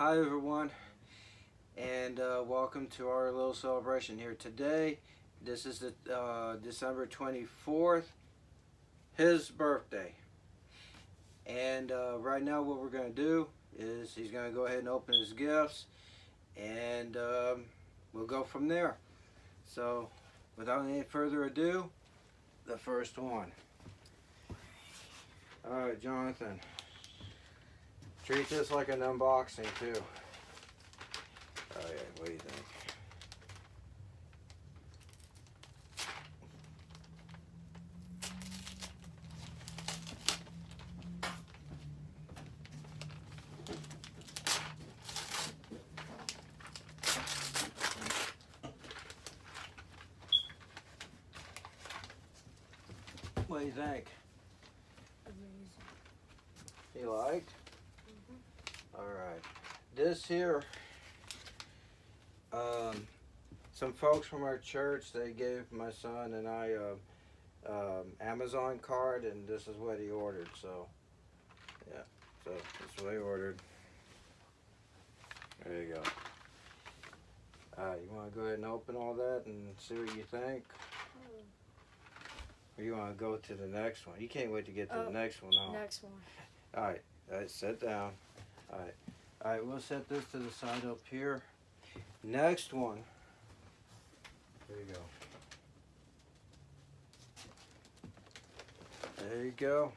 Hi everyone, and welcome to our little celebration here today. This is the December 24th, his birthday. And right now what we're going to do is he's going to go ahead and open his gifts, and we'll go from there. So without any further ado, the first one. Alright, Jonathan, treat this like an unboxing too. Oh yeah, what do you think? What do you think? Amazing. You liked? Alright. This here, some folks from our church, they gave my son and I Amazon card, and this is what he ordered. So, yeah. So, this is what he ordered. There you go. You want to go ahead and open all that and see what you think? Or you want to go to the next one? You can't wait to get to the next one, huh? Next one. Alright, sit down. Alright, we'll set this to the side up here. Next one. There you go. There you go.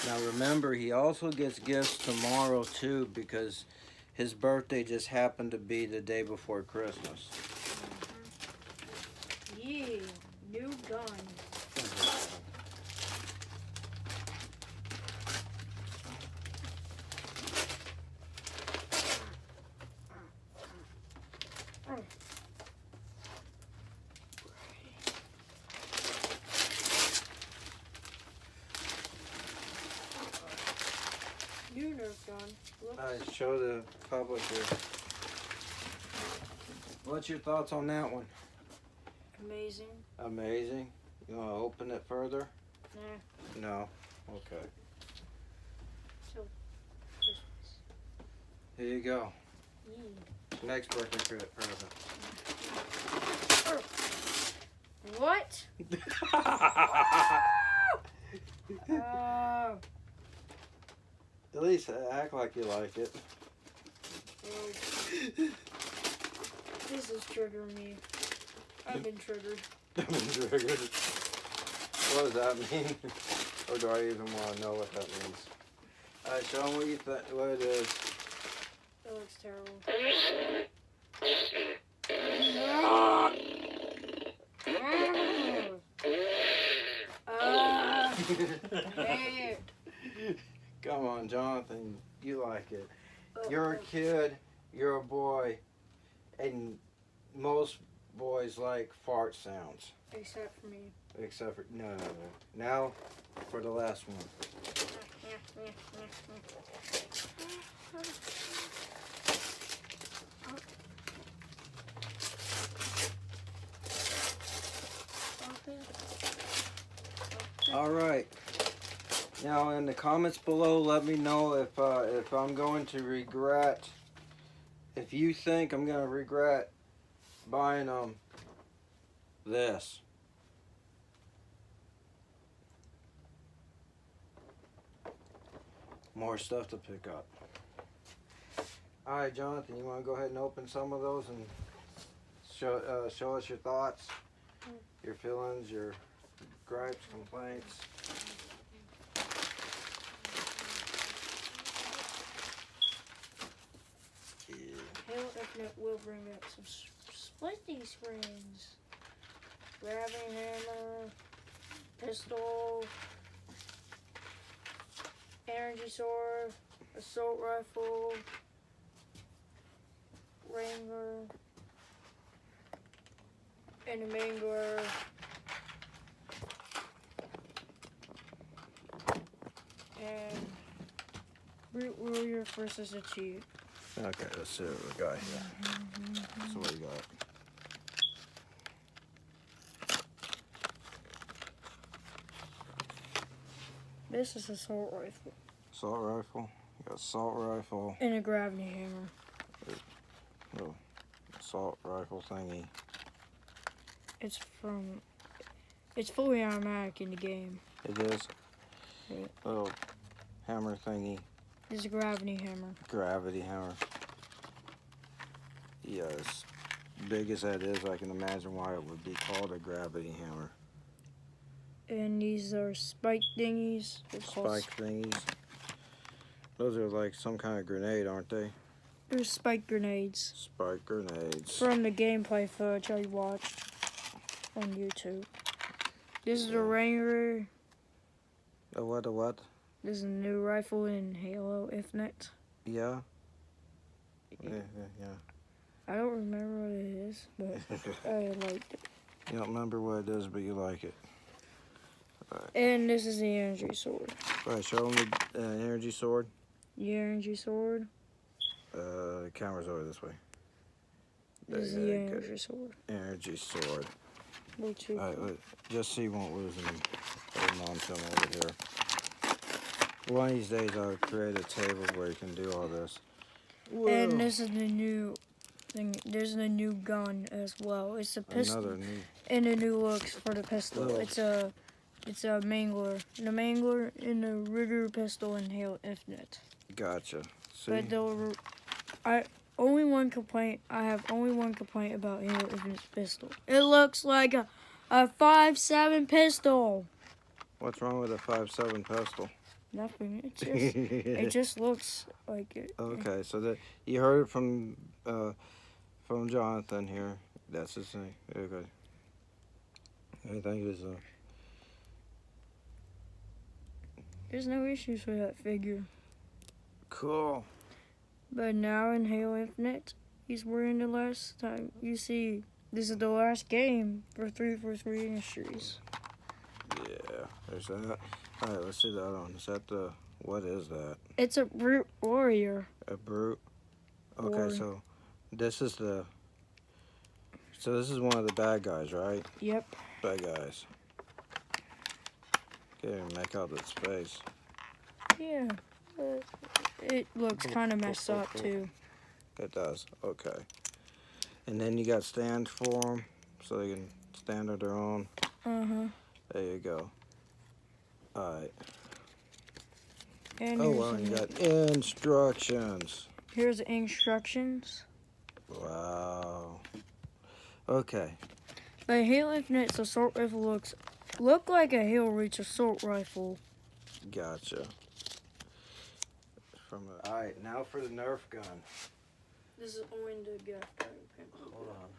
Now remember, he also gets gifts tomorrow too, because his birthday just happened to be the day before Christmas. Yeah, new gun. New Nerf gun. Alright, show the public here. What's your thoughts on that one? Amazing. Amazing. You want to open it further? Nah. No? Okay. So, Christmas. Here you go. Yeah. Next birthday present. What? At least act like you like it. This is triggering me. I've been triggered. I've been triggered. What does that mean? Or do I even want to know what that means? Alright, show them what you think, what it is. That looks terrible. Hey. Come on, Jonathan, you like it. You're a kid, you're a boy, and most boys like fart sounds. Except for me. Except for, no. Now, for the last one. All right. Now, in the comments below, let me know if I'm going to regret. If you think I'm going to regret buying this. More stuff to pick up. All right, Jonathan, you want to go ahead and open some of those and show us your thoughts, your feelings, your gripes, complaints. Halo Infinite will bring back some splitty springs. Grabbing hammer, pistol, energy sword, assault rifle, Wrangler, and a mangler. And Brute Warrior versus a cheat. Okay, let's see what we got here. So what we got? This is assault rifle. Assault rifle. You got assault rifle. And a gravity hammer. Oh, assault rifle thingy. It's fully automatic in the game. It is. Yeah. Little hammer thingy. It's a gravity hammer. Gravity hammer. Yeah, as big as that is, I can imagine why it would be called a gravity hammer. And these are spike thingies. Spike thingies. Those are like some kind of grenade, aren't they? They're spike grenades. Spike grenades. From the gameplay footage I watched on YouTube. This is a Ranger. A what? A what? This is a new rifle in Halo Infinite. Yeah. Yeah. I don't remember what it is, but I liked it. You don't remember what it is, but you like it. Right. And this is the energy sword. All right, show them the energy sword. The energy sword. The camera's over this way. This is the energy sword. Energy sword. All right, just so you won't lose them. Holding on to them over here. One of these days I'll create a table where you can do all this. Whoa. And this is the new thing. There's a new gun as well. It's a pistol. Another new. And the new looks for the pistol. Little. It's a mangler. The mangler and the rigger pistol in Halo Infinite. Gotcha. See? But I have only one complaint about Halo Infinite's pistol. It looks like a 5.7 pistol. What's wrong with a 5.7 pistol? Nothing. It just looks like it. Okay, so you heard it from Jonathan here. That's his thing. Okay. I think it was. There's no issues with that figure. Cool. But now in Halo Infinite, he's wearing the last time. You see, this is the last game for 343 Industries. Yeah, there's that. All right, let's see the other one. Is that what is that? It's a brute warrior. A brute? Okay, Warrior. so this is one of the bad guys, right? Yep. Bad guys. Can't even make out its face. Yeah. It looks kind of messed up, too. It does. Okay. And then you got stands for them, so they can stand on their own. Uh-huh. There you go. All right. And you got instructions. Here's the instructions. Wow. Okay. But Halo Infinite's assault rifle look like a Halo Reach assault rifle. Gotcha. All right, now for the Nerf gun. This is only the gas gun. Hold on.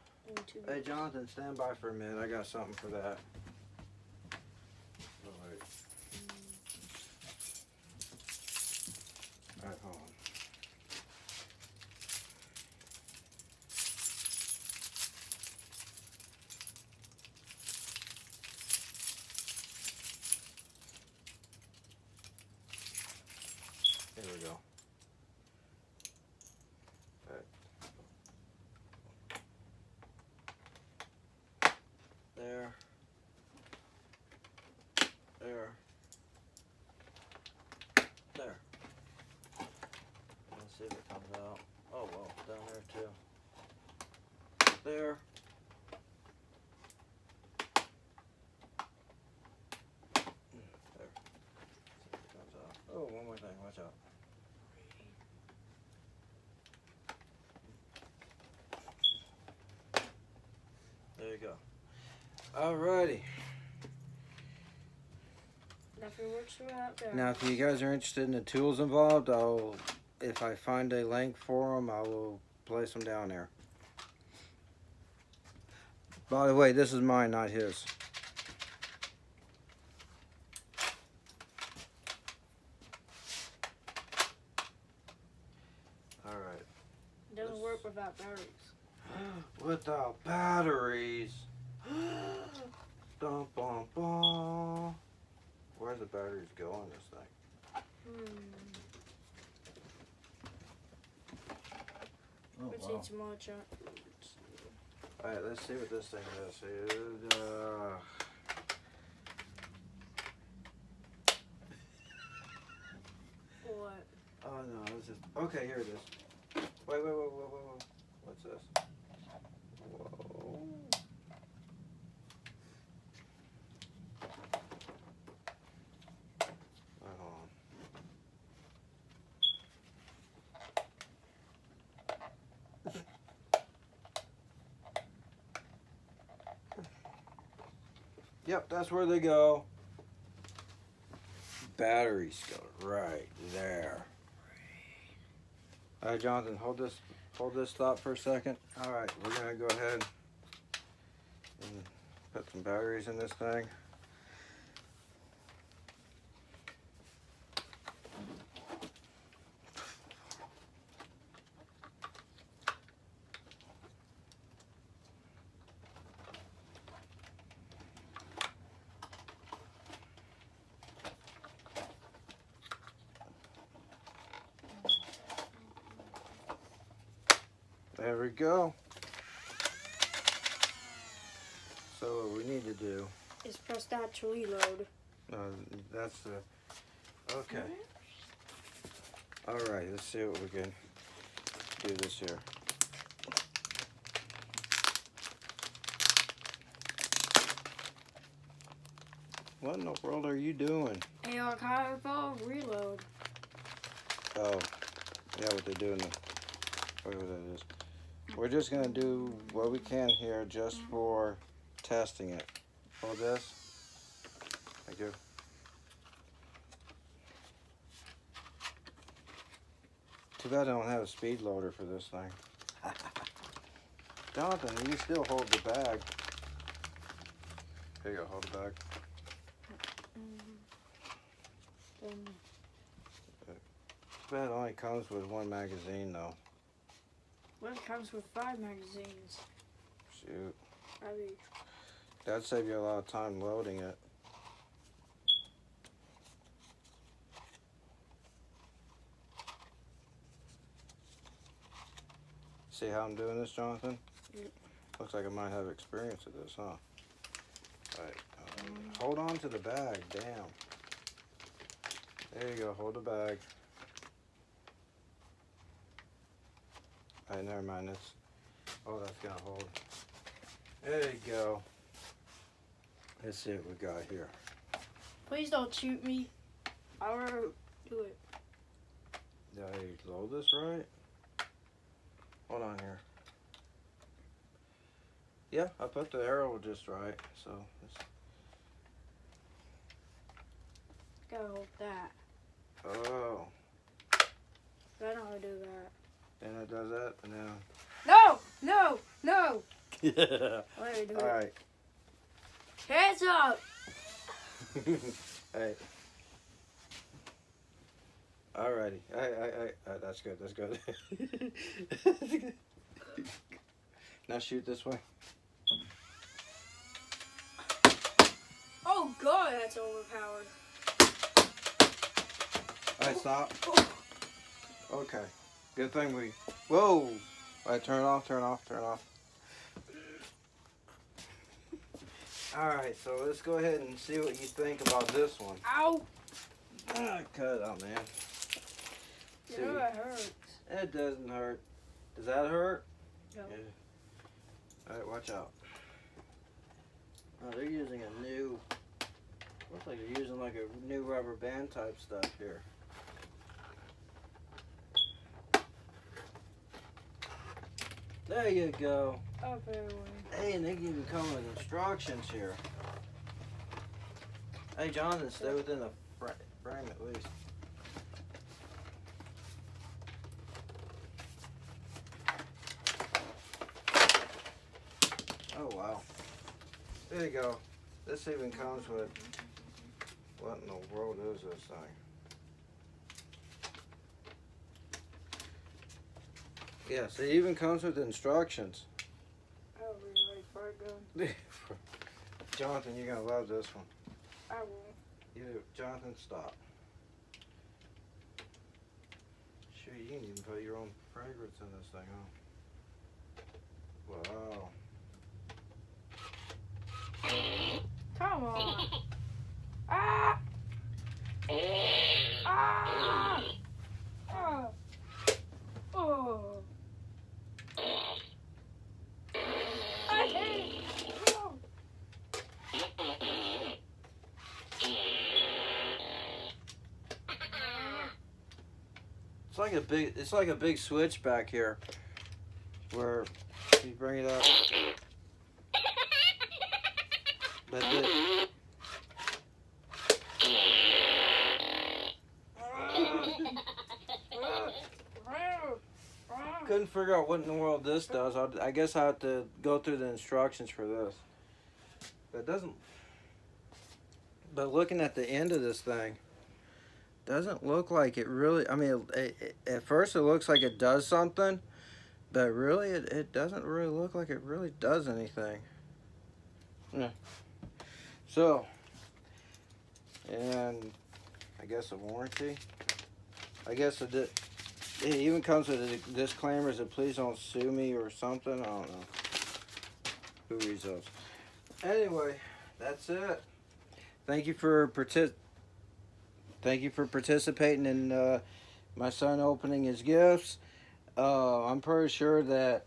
Hey, Jonathan, stand by for a minute. I got something for that. All right. All right, hold on. There we go. Right. There. There. There. Let's see if it comes out. Oh, well, down there too. There. There. See if it comes out. Oh, one more thing. Watch out. There you go. Alrighty. Nothing works without that. Now, if you guys are interested in the tools involved, if I find a link for them, I will place them down there. By the way, this is mine, not his. Alright. It doesn't work without batteries. Without batteries. Dum, bum, bum. Where's the batteries go on this thing? Oh, Let's wow. eat some more Alright, let's see what this thing is. Okay, here it is. Wait. What's this? Whoa. Hold on. Yep, that's where they go. Batteries go right there. All right, Jonathan, hold this thought for a second. All right, we're gonna go ahead and put some batteries in this thing. There we go. So what we need to do, Is press that to reload. that's the, okay. All right, let's see what we can do this here. What in the world are you doing? Hey, archive reload. Oh, yeah, what they do in the, whatever that is. We're just gonna do what we can here just for testing it. Hold this. Thank you. Too bad I don't have a speed loader for this thing. Jonathan, you still hold the bag. Here you go, hold the bag. Too bad it only comes with one magazine though. Well, it comes with 5 magazines. Shoot. I mean, That'd save you a lot of time loading it. See how I'm doing this, Jonathan? Yep. Looks like I might have experience with this, huh? Alright, hold on to the bag, damn. There you go, hold the bag. Alright, never mind, that's, oh, that's gonna hold. There you go. Let's see what we got here. please don't shoot me. I want to do it. Did I load this right? Hold on here. Yeah, I put the arrow just right, so it's, Gotta hold that. oh, I don't want to do that. and it does that, and then No! No! No! yeah. Let me do All it. right. Hands up! Hey. Alrighty. That's good. That's good. Now shoot this way. Oh god, that's overpowered. Alright, stop. Okay. Good thing we. Whoa! Alright, turn it off. Turn it off. Turn it off. Alright, so let's go ahead and see what you think about this one. Ow! Ah, cut it out, man. You know that hurts. It doesn't hurt. Does that hurt? No. Yeah. Alright, watch out. Oh, they're using a new, looks like they're using like a new rubber band type stuff here. There you go. Up everywhere. Hey, and they can even come with instructions here. Hey, Jonathan, stay within the frame at least. Oh, wow. There you go. This even comes with, what in the world is this thing? Yes, it even comes with instructions. I don't really like fire gun. Jonathan, you're going to love this one. I won't. Jonathan, stop. Sure, you can even put your own fragrance in this thing, huh? Wow. Come on. Ah! Ah! Ah! It's like a big switch back here. Where you bring it up. But couldn't figure out what in the world this does. I guess I have to go through the instructions for this. But it doesn't. But looking at the end of this thing, doesn't look like it really. I mean, at first it looks like it does something, but really it doesn't really look like it really does anything. Yeah. So, and I guess a warranty. I guess it even comes with a disclaimer that please don't sue me or something. I don't know. Who reads those? Anyway, that's it. Thank you for participating in my son opening his gifts. I'm pretty sure that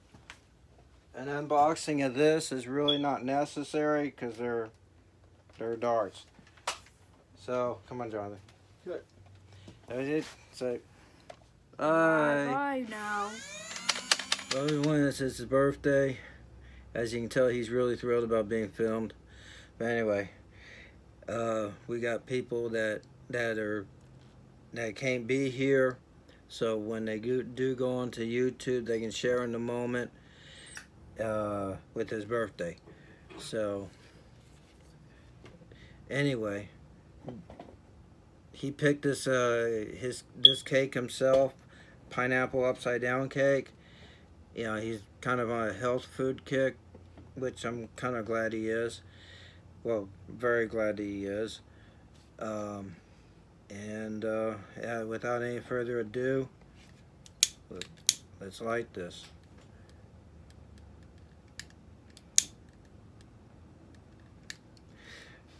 an unboxing of this is really not necessary because they're darts. So come on, Jonathan. Good. That was it. So Bye now. well, everyone, this is his birthday. As you can tell, he's really thrilled about being filmed. But anyway, we got people that can't be here, so when they do go onto YouTube, they can share in the moment with his birthday. So anyway, he picked this cake himself, pineapple upside down cake. You know, he's kind of on a health food kick, which I'm kind of glad he is. Well, very glad he is. Yeah, without any further ado, let's light this.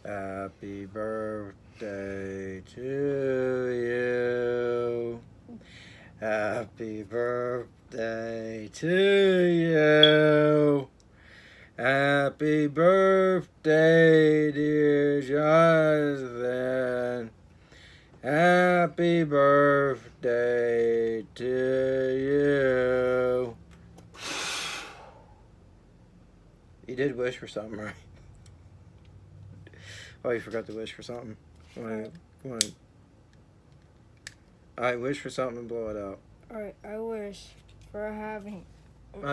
Happy birthday to you. Happy birthday to you. Happy birthday, dear Jonathan. Happy birthday to you. You did wish for something, right? Oh, you forgot to wish for something. Come on. Alright, wish for something and blow it out. Alright, I wish for having...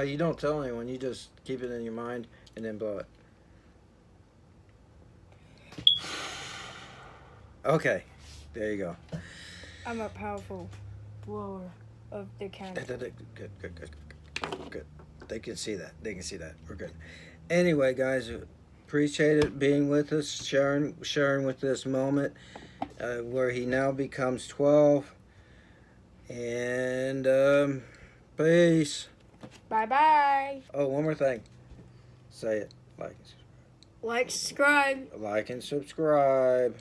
You don't tell anyone, you just keep it in your mind and then blow it. Okay, there you go. I'm a powerful blower of the candle. Good. They can see that. We're good. Anyway, guys, appreciate it being with us, sharing with this moment where he now becomes 12. And peace. Bye-bye. Oh, one more thing. Say it. Like and subscribe. Like, subscribe. Like and subscribe.